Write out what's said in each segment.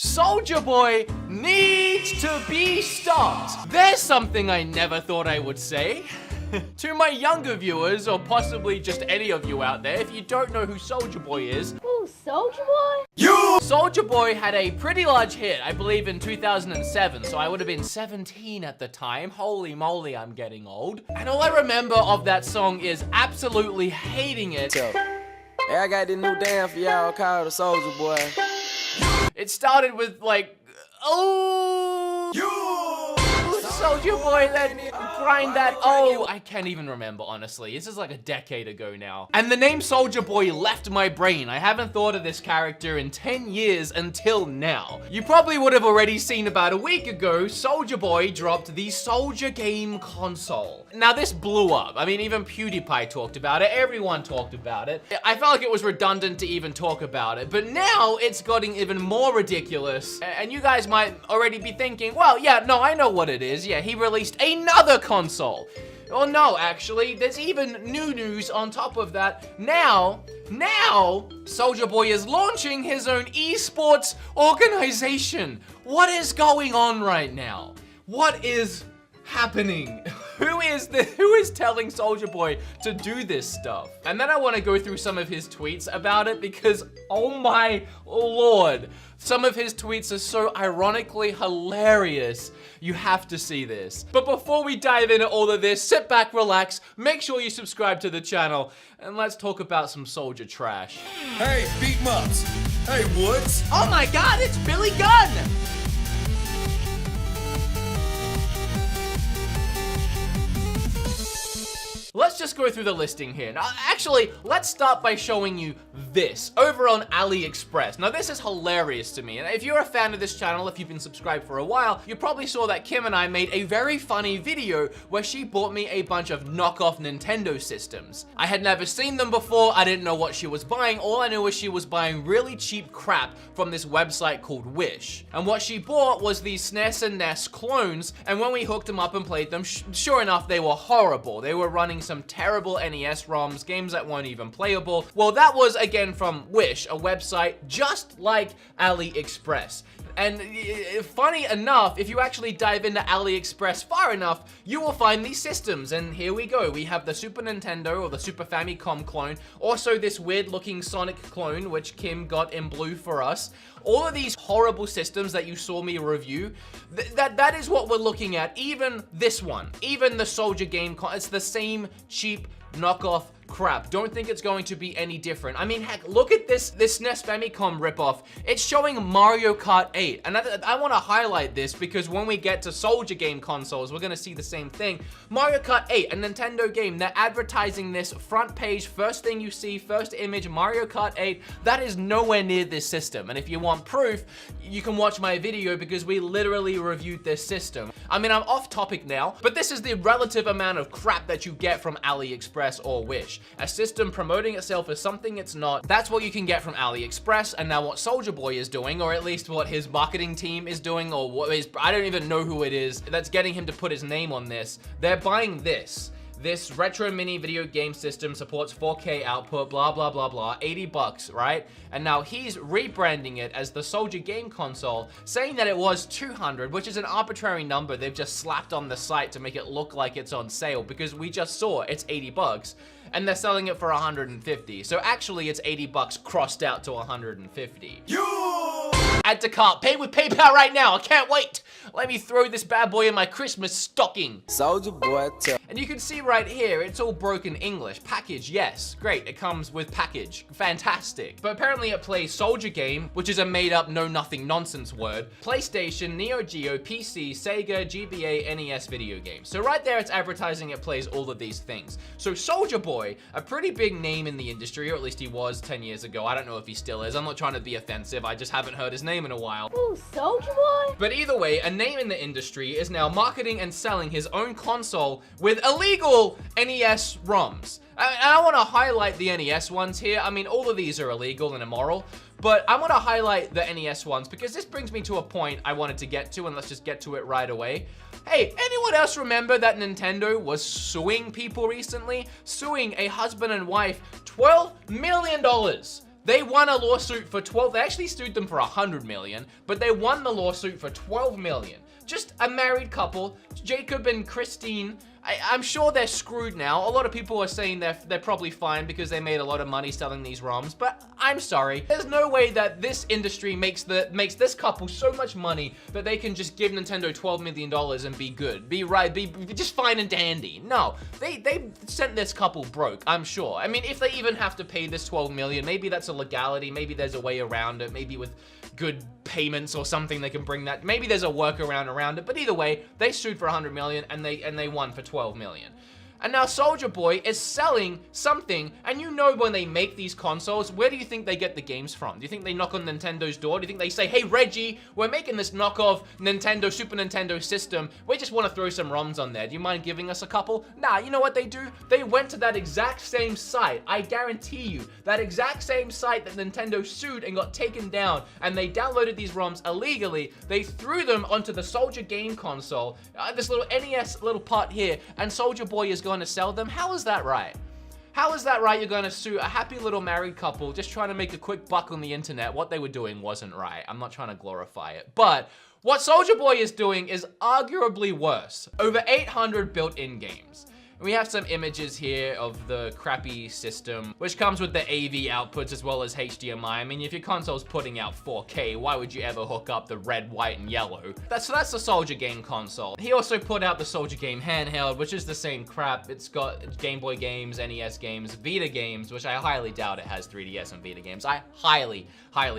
Soulja Boy needs to be stopped. There's something I never thought I would say. To my younger viewers, or possibly just any of you out there, if you don't know who Soulja Boy is. Ooh, Soulja Boy? Soulja Boy had a pretty large hit, I believe in 2007, so I would have been 17 at the time. Holy moly, I'm getting old. And all I remember of that song is absolutely hating it. Hey, I got this new dance for y'all called the Soulja Boy. It started with like, Soulja Boy, then grind that. Oh, I can't even remember, honestly. This is like a decade ago now. And the name Soulja Boy left my brain. I haven't thought of this character in 10 years until now. You probably would have already seen about a week ago, Soulja Boy dropped the Soulja game console. Now this blew up. I mean, even PewDiePie talked about it. Everyone talked about it. I felt like it was redundant to even talk about it, but now it's getting even more ridiculous. And you guys might already be thinking, well, yeah, no, I know what it is. Yeah, he released another console. Oh no, actually, there's even new news on top of that. Now, Soulja Boy is launching his own esports organization. What is going on right now? What is happening? Who is telling Soulja Boy to do this stuff? And then I want to go through some of his tweets about it because, oh my lord, some of his tweets are so ironically hilarious. You have to see this. But before we dive into all of this, sit back, relax, make sure you subscribe to the channel, and let's talk about some Soulja trash. Hey, beat mups. Hey, Woods. Oh my god, it's Billy Gunn! Let's just go through the listing here. Now, actually, let's start by showing you this over on AliExpress. Now, this is hilarious to me. And if you're a fan of this channel, if you've been subscribed for a while, you probably saw that Kim and I made a very funny video where she bought me a bunch of knockoff Nintendo systems. I had never seen them before. I didn't know what she was buying. All I knew was she was buying really cheap crap from this website called Wish. And what she bought was these SNES and NES clones. And when we hooked them up and played them, sure enough, they were horrible. They were running some terrible NES ROMs, games that weren't even playable. Well, that was again from Wish, a website just like AliExpress. And funny enough, if you actually dive into AliExpress far enough, you will find these systems. And here we go. We have the Super Nintendo or the Super Famicom clone. Also this weird looking Sonic clone, which Kim got in blue for us. All of these horrible systems that you saw me review, that is what we're looking at. Even this one, even the Soulja game, it's the same cheap knockoff crap. Don't think it's going to be any different. I mean, heck, look at this SNES Famicom ripoff. It's showing Mario Kart 8. And I want to highlight this because when we get to Soulja game consoles, we're going to see the same thing. Mario Kart 8, a Nintendo game, they're advertising this front page, first thing you see, first image, Mario Kart 8. That is nowhere near this system. And if you want proof, you can watch my video because we literally reviewed this system. I mean, I'm off topic now, but this is the relative amount of crap that you get from AliExpress or Wish. A system promoting itself as something it's not. That's what you can get from AliExpress. And now what Soulja Boy is doing, or at least what his marketing team is doing, or what is, I don't even know who it is that's getting him to put his name on this. They're buying this. This retro mini video game system supports 4K output, blah, blah, blah, blah, 80 bucks, right? And now he's rebranding it as the Soulja game console, saying that it was 200, which is an arbitrary number they've just slapped on the site to make it look like it's on sale, because we just saw it's 80 bucks. And they're selling it for 150. So actually it's 80 bucks crossed out to 150. Add to cart. Pay with PayPal right now. I can't wait. Let me throw this bad boy in my Christmas stocking. Soulja Boy. And you can see right here, it's all broken English. Package, yes. Great. It comes with package. Fantastic. But apparently it plays Soulja game, which is a made up know-nothing nonsense word. PlayStation, Neo Geo, PC, Sega, GBA, NES video games. So right there, it's advertising it plays all of these things. So Soulja Boy, a pretty big name in the industry, or at least he was 10 years ago. I don't know if he still is. I'm not trying to be offensive. I just haven't heard his name in a while. Ooh, Soulja Boy? But either way, a name in the industry is now marketing and selling his own console with illegal NES ROMs. And I want to highlight the NES ones here. I mean, all of these are illegal and immoral, but I want to highlight the NES ones because this brings me to a point I wanted to get to, and let's just get to it right away. Hey, anyone else remember that Nintendo was suing people recently? Suing a husband and wife $12 million They won a lawsuit for 12, they actually sued them for 100 million, but they won the lawsuit for 12 million. Just a married couple, Jacob and Christine. I'm sure they're screwed now. A lot of people are saying they're probably fine because they made a lot of money selling these ROMs, but I'm sorry. There's no way that this industry makes this couple so much money that they can just give Nintendo $12 million and be good, be just fine and dandy. No, they sent this couple broke, I'm sure. I mean, if they even have to pay this 12 million, maybe that's a legality, maybe there's a way around it, maybe with good payments or something they can bring that. Maybe there's a workaround around it, but either way, they sued for 100 million and they won for 12 million. And now Soulja Boy is selling something, and you know when they make these consoles, where do you think they get the games from? Do you think they knock on Nintendo's door? Do you think they say, hey Reggie, we're making this knockoff Nintendo, Super Nintendo system. We just want to throw some ROMs on there. Do you mind giving us a couple? Nah, you know what they do? They went to that exact same site. I guarantee you, that exact same site that Nintendo sued and got taken down, and they downloaded these ROMs illegally. They threw them onto the Soulja game console, this little NES little pot here, and Soulja Boy is going to sell them. How is that right? How is that right? You're going to sue a happy little married couple just trying to make a quick buck on the internet. What they were doing wasn't right. I'm not trying to glorify it. But what Soulja Boy is doing is arguably worse. Over 800 built-in games. We have some images here of the crappy system, which comes with the AV outputs as well as HDMI. I mean, if your console's putting out 4K, why would you ever hook up the red, white, and yellow? That's the Soulja game console. He also put out the Soulja game handheld, which is the same crap. It's got Game Boy games, NES games, Vita games, which I highly doubt it has 3DS and Vita games. I highly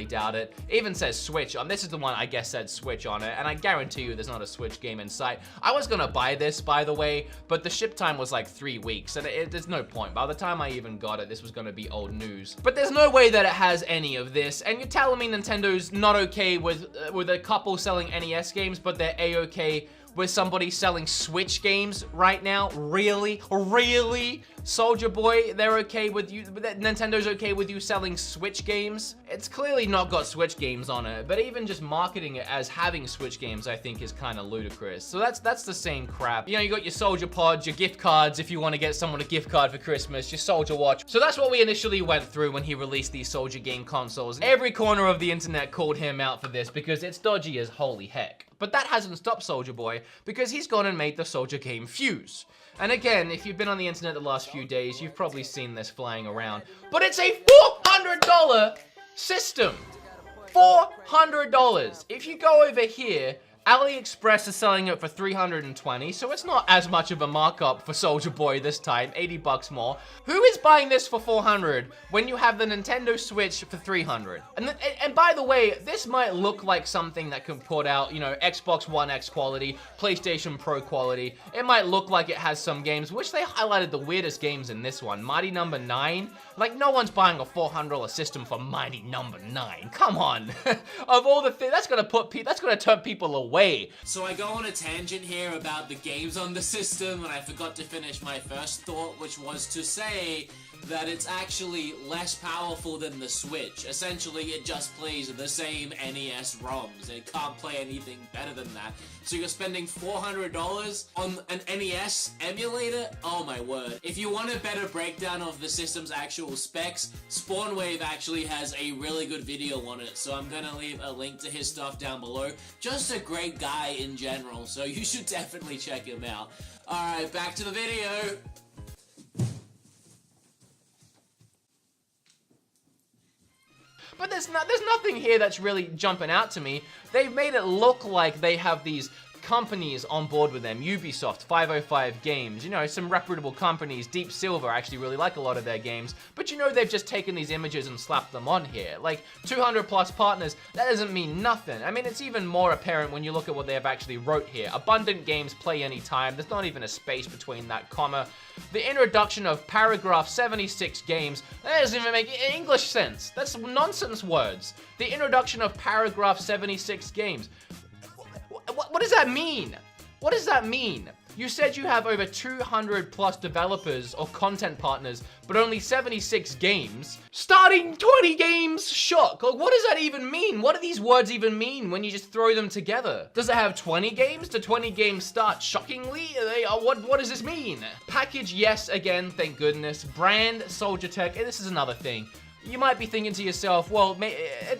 doubt it. It even says Switch. This is the one I guess said Switch on it, and I guarantee you there's not a Switch game in sight. I was gonna buy this, by the way, but the ship time was like 3 weeks, and there's no point. By the time I even got it, this was gonna be old news. But there's no way that it has any of this, and you're telling me Nintendo's not okay with a couple selling NES games, but they're A-okay with somebody selling Switch games right now? Really? Really? Soulja Boy, they're okay with you, Nintendo's okay with you selling Switch games? It's clearly not got Switch games on it, but even just marketing it as having Switch games, I think is kind of ludicrous. So that's the same crap. You know, you got your Soulja Pods, your gift cards if you want to get someone a gift card for Christmas, your Soulja Watch. So that's what we initially went through when he released these Soulja game consoles. Every corner of the internet called him out for this because it's dodgy as holy heck. But that hasn't stopped Soulja Boy because he's gone and made the Soulja game Fuse. And again, if you've been on the internet the last few days, you've probably seen this flying around. But it's a $400 system. $400. If you go over here, AliExpress is selling it for $320, so it's not as much of a markup for Soulja Boy this time, 80 bucks more. Who is buying this for $400 when you have the Nintendo Switch for $300? And by the way, this might look like something that can put out, you know, Xbox One X quality, PlayStation Pro quality. It might look like it has some games, which they highlighted the weirdest games in this one. Mighty Number 9? Like, no one's buying a $400 system for Mighty Number 9. Come on. Of all the things, that's gonna turn people away. So I go on a tangent here about the games on the system, and I forgot to finish my first thought, which was to say that it's actually less powerful than the Switch. Essentially, it just plays the same NES ROMs. It can't play anything better than that. So you're spending $400 on an NES emulator? Oh my word. If you want a better breakdown of the system's actual specs, Spawnwave actually has a really good video on it, so I'm gonna leave a link to his stuff down below. Just a great guy in general, so you should definitely check him out. Alright, back to the video. But there's nothing here that's really jumping out to me. They've made it look like they have these companies on board with them. Ubisoft, 505 Games, you know, some reputable companies. Deep Silver, I actually really like a lot of their games. But you know they've just taken these images and slapped them on here. Like, 200 plus partners, that doesn't mean nothing. I mean, it's even more apparent when you look at what they have actually wrote here. Abundant games, play anytime. There's not even a space between that comma. The introduction of paragraph 76 games, that doesn't even make English sense. That's nonsense words. The introduction of paragraph 76 games. What does that mean? What does that mean? You said you have over 200 plus developers or content partners, but only 76 games. Starting 20 games? Shock. Like, what does that even mean? What do these words even mean when you just throw them together? Does it have 20 games? Do 20 games start shockingly? What does this mean? Package, yes, again, thank goodness. Brand, Soulja Tech, and this is another thing. You might be thinking to yourself, well,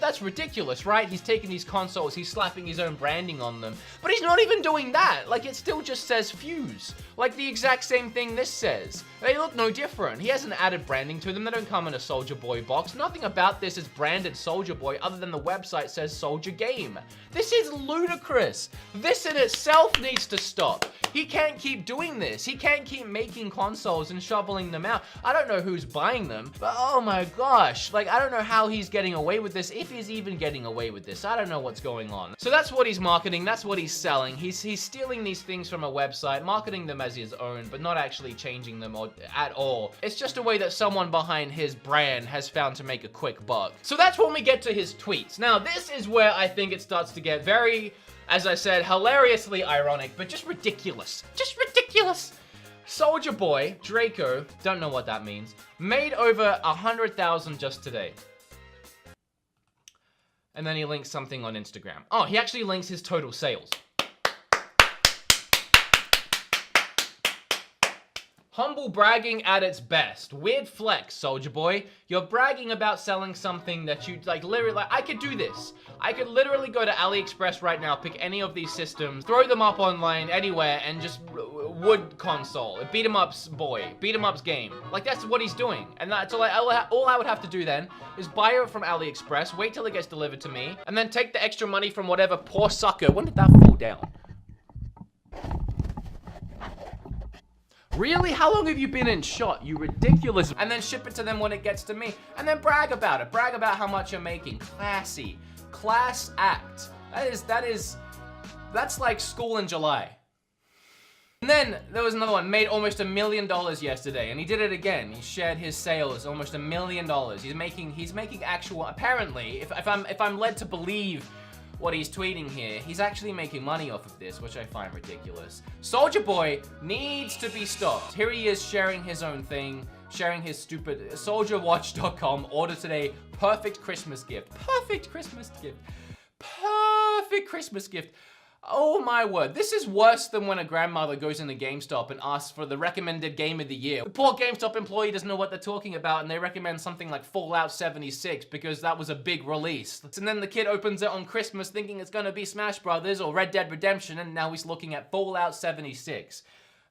that's ridiculous, right? He's taking these consoles, he's slapping his own branding on them. But he's not even doing that. Like, it still just says Fuse. Like the exact same thing this says. They look no different. He hasn't added branding to them. They don't come in a Soulja Boy box. Nothing about this is branded Soulja Boy other than the website says Soulja Game. This is ludicrous. This in itself needs to stop. He can't keep doing this. He can't keep making consoles and shoveling them out. I don't know who's buying them, but oh my gosh. Like, I don't know how he's getting away with this, if he's even getting away with this. I don't know what's going on. So that's what he's marketing. That's what he's selling. He's stealing these things from a website, marketing them as his own, but not actually changing them at all. It's just a way that someone behind his brand has found to make a quick buck. So that's when we get to his tweets. Now, this is where I think it starts to get very, as I said, hilariously ironic, but just ridiculous. Just ridiculous. Soulja Boy, Draco, don't know what that means, made over 100,000 just today. And then he links something on Instagram. Oh, he actually links his total sales. Humble bragging at its best. Weird flex, Soulja Boy. You're bragging about selling something that you, like, literally, like, I could do this. I could literally go to AliExpress right now, pick any of these systems, throw them up online anywhere, and just wood console. Beat 'em up's boy. Beat 'em up's game. Like, that's what he's doing. And that's all I would have to do then is buy it from AliExpress, wait till it gets delivered to me, and then take the extra money from whatever poor sucker. When did that fall down? Really? How long have you been in shot? You ridiculous. And then ship it to them when it gets to me. And then brag about it. Brag about how much you're making. Classy. Class act. That's like school in July. And then there was another one, made almost $1 million yesterday, and he did it again. He shared his sales, almost $1 million. He's making actual, apparently, if I'm led to believe what he's tweeting here, he's actually making money off of this, which I find ridiculous. Soulja Boy needs to be stopped. Here he is sharing his own thing, sharing his stupid SouljaWatch.com, order today, perfect Christmas gift. Perfect Christmas gift. Perfect Christmas gift. Oh my word, this is worse than when a grandmother goes into GameStop and asks for the recommended game of the year. The poor GameStop employee doesn't know what they're talking about and they recommend something like Fallout 76 because that was a big release. And then the kid opens it on Christmas thinking it's gonna be Smash Brothers or Red Dead Redemption, and now he's looking at Fallout 76.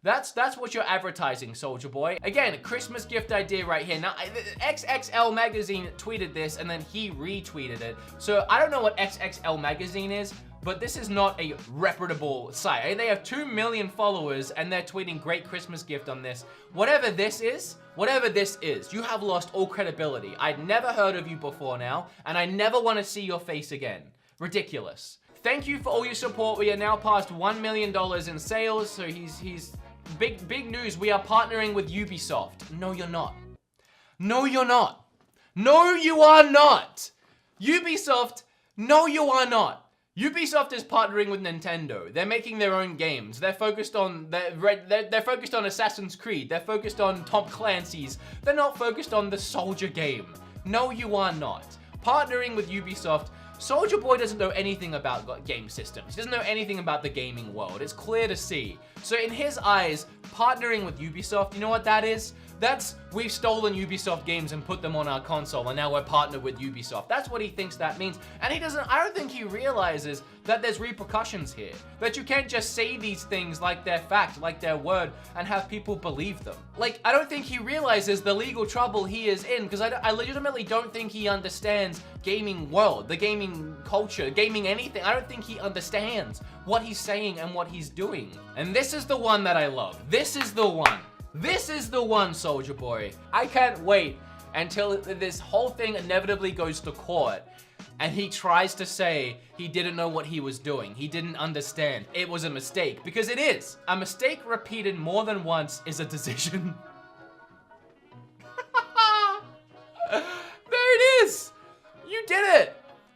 That's what you're advertising, Soulja Boy. Again, a Christmas gift idea right here. Now, XXL Magazine tweeted this and then he retweeted it. So I don't know what XXL Magazine is, but this is not a reputable site. They have 2 million followers and they're tweeting great Christmas gift on this. Whatever this is, you have lost all credibility. I'd never heard of you before now, and I never want to see your face again. Ridiculous. Thank you for all your support. We are now past $1 million in sales, so he's big news. We are partnering with Ubisoft. No, you're not. No, you're not. No, you are not. Ubisoft, no, you are not. Ubisoft is partnering with Nintendo. They're making their own games. They're focused on they're focused on Assassin's Creed. They're focused on Tom Clancy's. They're not focused on the Soulja game. No, you are not. Partnering with Ubisoft. Soulja Boy doesn't know anything about game systems. He doesn't know anything about the gaming world. It's clear to see. So in his eyes, partnering with Ubisoft, you know what that is? That's, we've stolen Ubisoft games and put them on our console, and now we're partnered with Ubisoft. That's what he thinks that means. And I don't think he realizes that there's repercussions here. That you can't just say these things like they're fact, like they're word, and have people believe them. Like, I don't think he realizes the legal trouble he is in, because I legitimately don't think he understands gaming world, the gaming culture, gaming anything. I don't think he understands what he's saying and what he's doing. And this is the one that I love. This is the one. This is the one, Soulja Boy. I can't wait until this whole thing inevitably goes to court and he tries to say he didn't know what he was doing. He didn't understand. It was a mistake, because it is. A mistake repeated more than once is a decision. There it is. You did it.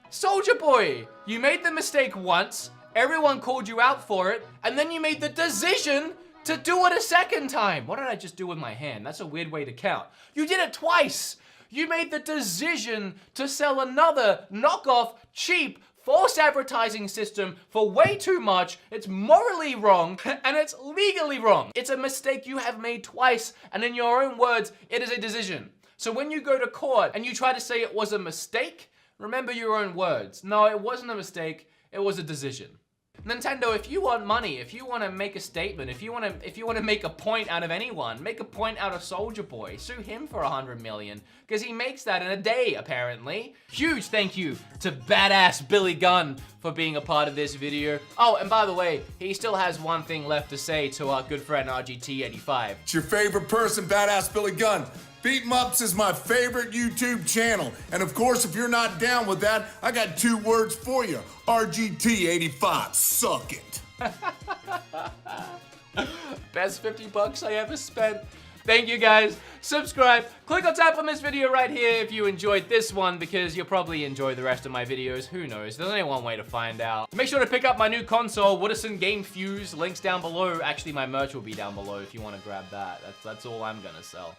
Soulja Boy, you made the mistake once, everyone called you out for it, and then you made the decision to do it a second time. What did I just do with my hand? That's a weird way to count. You did it twice. You made the decision to sell another knockoff, cheap, false advertising system for way too much. It's morally wrong, and it's legally wrong. It's a mistake you have made twice, and in your own words, it is a decision. So when you go to court and you try to say it was a mistake, remember your own words. No, it wasn't a mistake, it was a decision. Nintendo, if you want money, if you want to make a statement, if you want to make a point out of anyone, make a point out of Soulja Boy. Sue him for 100 million, because he makes that in a day, apparently. Huge thank you to badass Billy Gunn for being a part of this video. Oh, and by the way, he still has one thing left to say to our good friend RGT85. It's your favorite person, Badass Billy Gunn. Beat 'em Ups is my favorite YouTube channel. And of course, if you're not down with that, I got 2 words for you. RGT85, suck it. Best 50 bucks I ever spent. Thank you guys. Subscribe. Click or tap on this video right here if you enjoyed this one, because you'll probably enjoy the rest of my videos. Who knows? There's only one way to find out. Make sure to pick up my new console, Woodison Game Fuse. Links down below. Actually, my merch will be down below if you want to grab that. That's all I'm gonna sell.